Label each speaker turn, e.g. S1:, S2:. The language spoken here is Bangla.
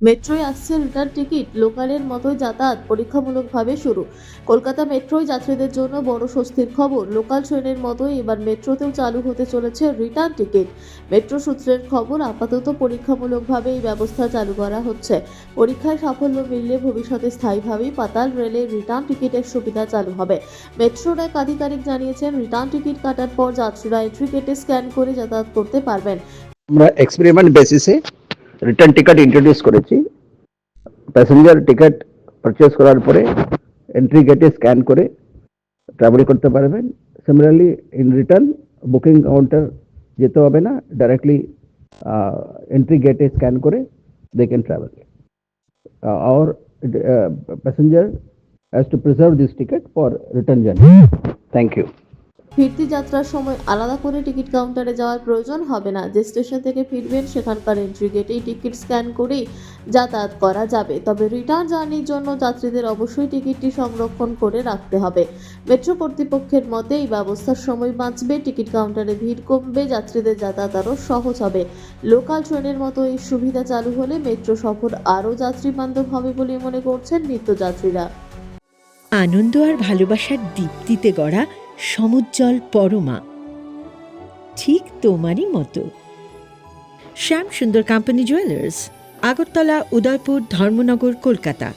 S1: মেট্রোয় আসছে রিটার্ন টিকিট, লোকালের মতোই যাতায়াত পরীক্ষামূলকভাবে শুরু। কলকাতা মেট্রোয় যাত্রীদের জন্য বড় স্বস্তির খবর, লোকাল ট্রেনের মতোই এবার মেট্রোতেও চালু হতে চলেছে রিটার্ন টিকিট। মেট্রো সূত্রের খবর, আপাতত পরীক্ষামূলকভাবে এই ব্যবস্থা চালু করা হচ্ছে। পরীক্ষায় সাফল্য মিললে ভবিষ্যতে স্থায়ীভাবেই পাতাল রেলে রিটার্ন টিকিটের সুবিধা চালু হবে। মেট্রোর এক আধিকারিক জানিয়েছেন, রিটার্ন টিকিট কাটার পর যাত্রীরা এন্ট্রি কেটে স্ক্যান করে যাতায়াত করতে পারবেন।
S2: আমরা এক্সপেরিমেন্ট বেসিসে রিটার্ন টিকিট ইন্ট্রোডিউস করেছি। প্যাসেঞ্জার টিকিট পারচেজ করার পরে এন্ট্রি গেটে স্ক্যান করে ট্রাভেল করতে পারবেন। Similarly in return booking counter যেতে হবে না, ডাইরেক্টলি এন্ট্রি গেটে স্ক্যান করে they can travel. Our passenger has to preserve this ticket for return journey. Thank you.
S1: ফিরতি যাত্রার সময় আলাদা করে টিকিট কাউন্টারে যাওয়ার প্রয়োজন হবে না। যে স্টেশন থেকে ফিরবেন সেখানকার এন্ট্রি গেটেই টিকিট স্ক্যান করেই যাতায়াত করা যাবে। তবে রিটার্ন জার্নির জন্য যাত্রীদের অবশ্যই টিকিটটি সংরক্ষণ করে রাখতে হবে। মেট্রো কর্তৃপক্ষের মতে এই ব্যবস্থার সময় বাঁচবে, টিকিট কাউন্টারে ভিড় কমবে, যাত্রীদের যাতায়াত আরও সহজ হবে। লোকাল ট্রেনের মতো এই সুবিধা চালু হলে মেট্রো সফর আরও যাত্রী বান্ধব হবে বলে মনে করছেন নিত্যযাত্রীরা।
S3: আনন্দ আর ভালোবাসার দীপ্তিতে গড়া সমুজ্জ্বল পরমা, ঠিক তোমারই মতো। শ্যাম সুন্দর কোম্পানি জুয়েলার্স, আগরতলা, উদয়পুর, ধর্মনগর, কলকাতা।